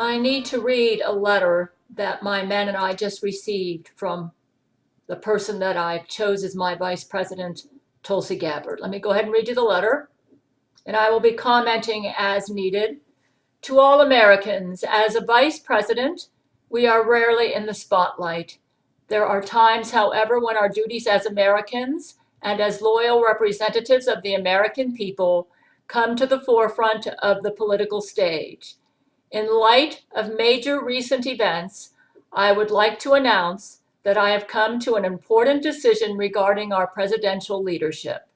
I need to read a letter that my men and I just received from the person that I chose as my vice president, Tulsi Gabbard. Let me go ahead and read you the letter, and I will be commenting as needed. To all Americans, as a vice president, we are rarely in the spotlight. There are times, however, when our duties as Americans and as loyal representatives of the American people come to the forefront of the political stage. In light of major recent events, I would like to announce that I have come to an important decision regarding our presidential leadership.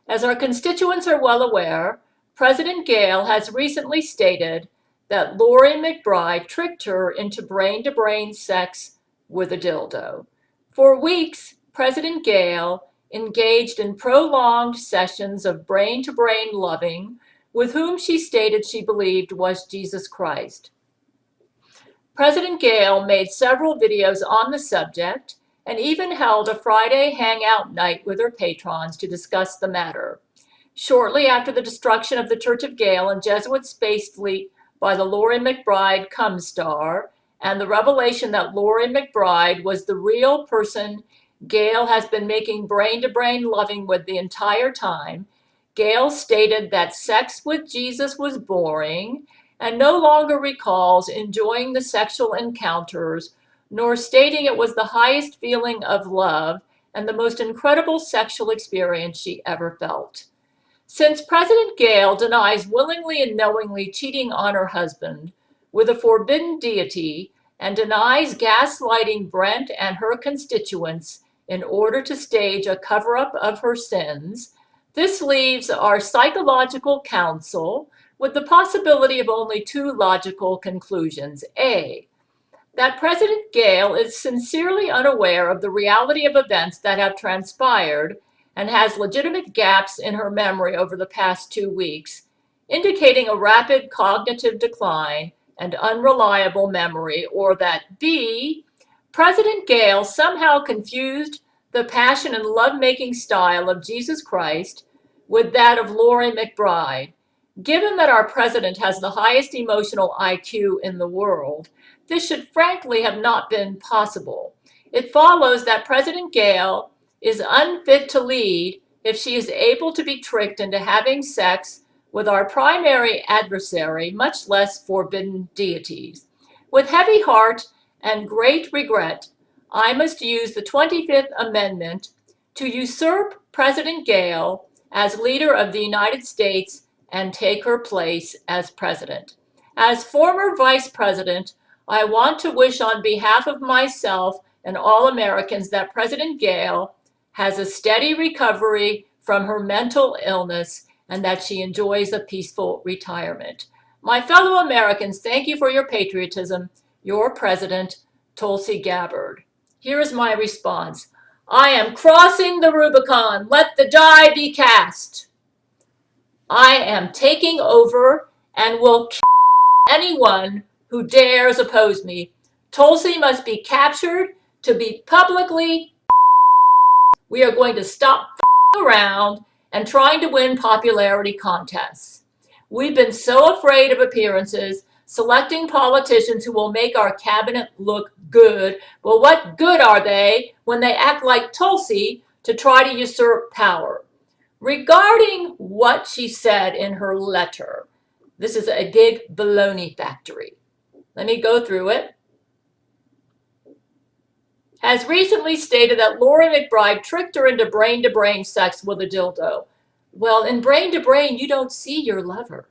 As our constituents are well aware, President Gail has recently stated that Lori McBride tricked her into brain-to-brain sex with a dildo. For weeks, President Gail engaged in prolonged sessions of brain-to-brain loving with whom she stated she believed was Jesus Christ. President Gail made several videos on the subject and even held a Friday hangout night with her patrons to discuss the matter. Shortly after the destruction of the Church of Gail and Jesuit space fleet by the Lori McBride cum star and the revelation that Lori McBride was the real person Gail has been making brain-to-brain loving with the entire time, Gail stated that sex with Jesus was boring and no longer recalls enjoying the sexual encounters, nor stating it was the highest feeling of love and the most incredible sexual experience she ever felt. Since President Gail denies willingly and knowingly cheating on her husband with a forbidden deity and denies gaslighting Brent and her constituents in order to stage a cover-up of her sins, this leaves our psychological counsel with the possibility of only two logical conclusions. A, that President Gail is sincerely unaware of the reality of events that have transpired and has legitimate gaps in her memory over the past 2 weeks, indicating a rapid cognitive decline and unreliable memory, or that B, President Gail somehow confused the passion and lovemaking style of Jesus Christ with that of Lori McBride. Given that our president has the highest emotional IQ in the world, this should frankly have not been possible. It follows that President Gail is unfit to lead if she is able to be tricked into having sex with our primary adversary, much less forbidden deities. With heavy heart and great regret, I must use the 25th Amendment to usurp President Gail as leader of the United States and take her place as president. As former vice president, I want to wish on behalf of myself and all Americans that President Gail has a steady recovery from her mental illness and that she enjoys a peaceful retirement. My fellow Americans, thank you for your patriotism. Your president, Tulsi Gabbard. Here is my response. I am crossing the Rubicon. Let the die be cast. I am taking over and will kill anyone who dares oppose me. Tulsi must be captured to be publicly. We are going to stop around and trying to win popularity contests. We've been so afraid of appearances, selecting politicians who will make our cabinet look good. Well, what good are they when they act like Tulsi to try to usurp power? Regarding what she said in her letter, this is a big baloney factory. Let me go through it. Has recently stated that Lori McBride tricked her into brain-to-brain sex with a dildo. Well, in brain-to-brain, you don't see your lover.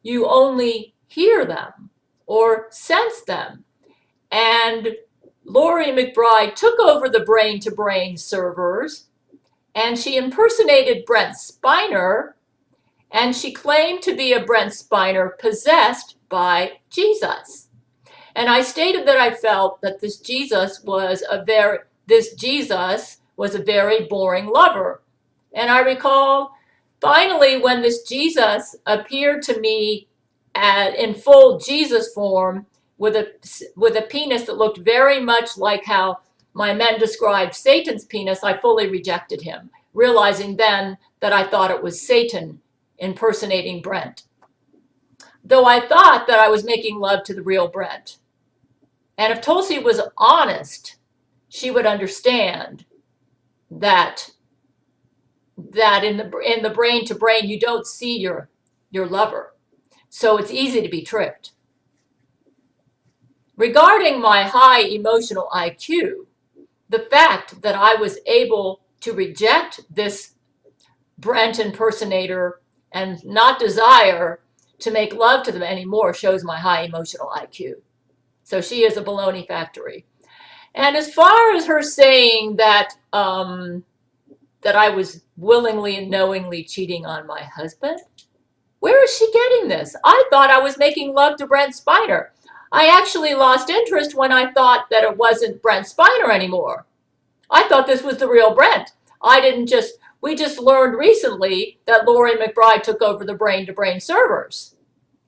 You only hear them or sense them. And Lori McBride took over the brain-to-brain servers, and she impersonated Brent Spiner, and she claimed to be a Brent Spiner possessed by Jesus. And I stated that I felt that this Jesus was a very boring lover. And I recall finally when this Jesus appeared to me in full Jesus form with a penis that looked very much like how my men described Satan's penis, I fully rejected him, realizing then that I thought it was Satan impersonating Brent. though I thought that I was making love to the real Brent. And if Tulsi was honest, she would understand that in the brain to brain, you don't see your lover. So it's easy to be tricked. Regarding my high emotional IQ, the fact that I was able to reject this Brent impersonator and not desire to make love to them anymore shows my high emotional IQ. So she is a baloney factory. And as far as her saying that that I was willingly and knowingly cheating on my husband, where is she getting this? I thought I was making love to Brent Spiner. I actually lost interest when I thought that it wasn't Brent Spiner anymore. I thought this was the real Brent. We just learned recently that Lori McBride took over the brain-to-brain servers,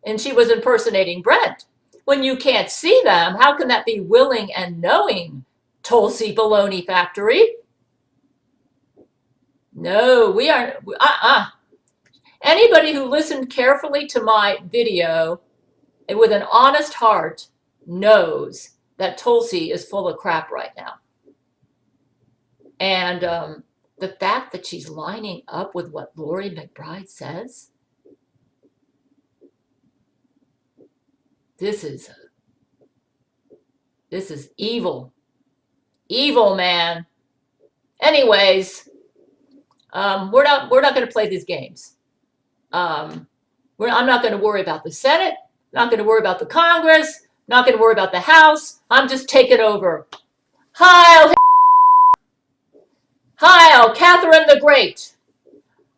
and she was impersonating Brent. When you can't see them, how can that be willing and knowing, Tulsi Baloney Factory? No, we aren't. Anybody who listened carefully to my video and with an honest heart knows that Tulsi is full of crap right now. And the fact that she's lining up with what Lori McBride says, this is evil. Evil, man. Anyways, we're not going to play these games. I'm not going to worry about the Senate, not going to worry about the Congress, not going to worry about the House. I'm just taking over. Heil Catherine the Great.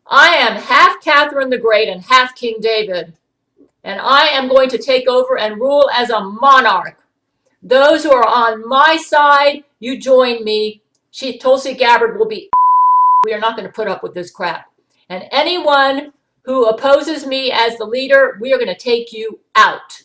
I am half Catherine the Great and half King David, and I am going to take over and rule as a monarch. Those who are on my side, you join me. Tulsi Gabbard will be. We are not going to put up with this crap. And anyone who opposes me as the leader, we are going to take you out.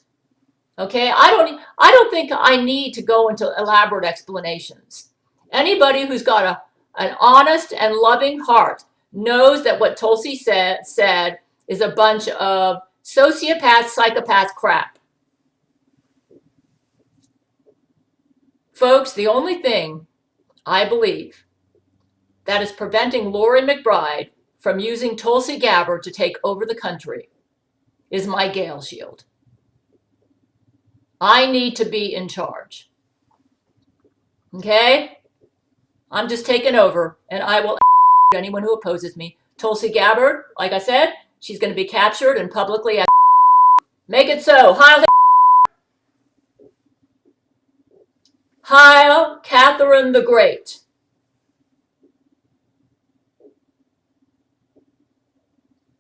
Okay? I don't think I need to go into elaborate explanations. Anybody who's got an honest and loving heart knows that what Tulsi said is a bunch of sociopath, psychopath crap. Folks, the only thing I believe that is preventing Lori McBride from using Tulsi Gabbard to take over the country is my Gail shield. I need to be in charge. Okay? I'm just taking over, and I will anyone who opposes me. Tulsi Gabbard, like I said, she's going to be captured and publicly. Make it so. Heil Catherine the Great.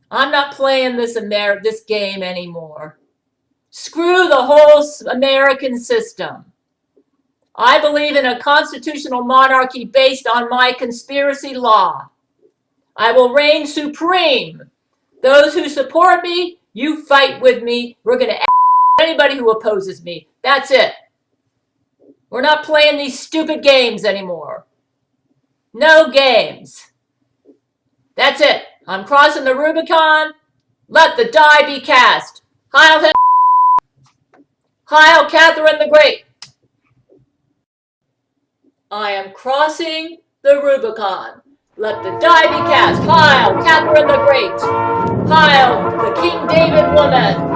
I'm not playing this game anymore. Screw the whole American system. I believe in a constitutional monarchy based on my conspiracy law. I will reign supreme. Those who support me, you fight with me. We're going to anybody who opposes me. That's it. We're not playing these stupid games anymore. No games. That's it. I'm crossing the Rubicon. Let the die be cast. Heil Catherine the Great. I am crossing the Rubicon. Let the die be cast. Heil Catherine the Great. Heil the King David woman.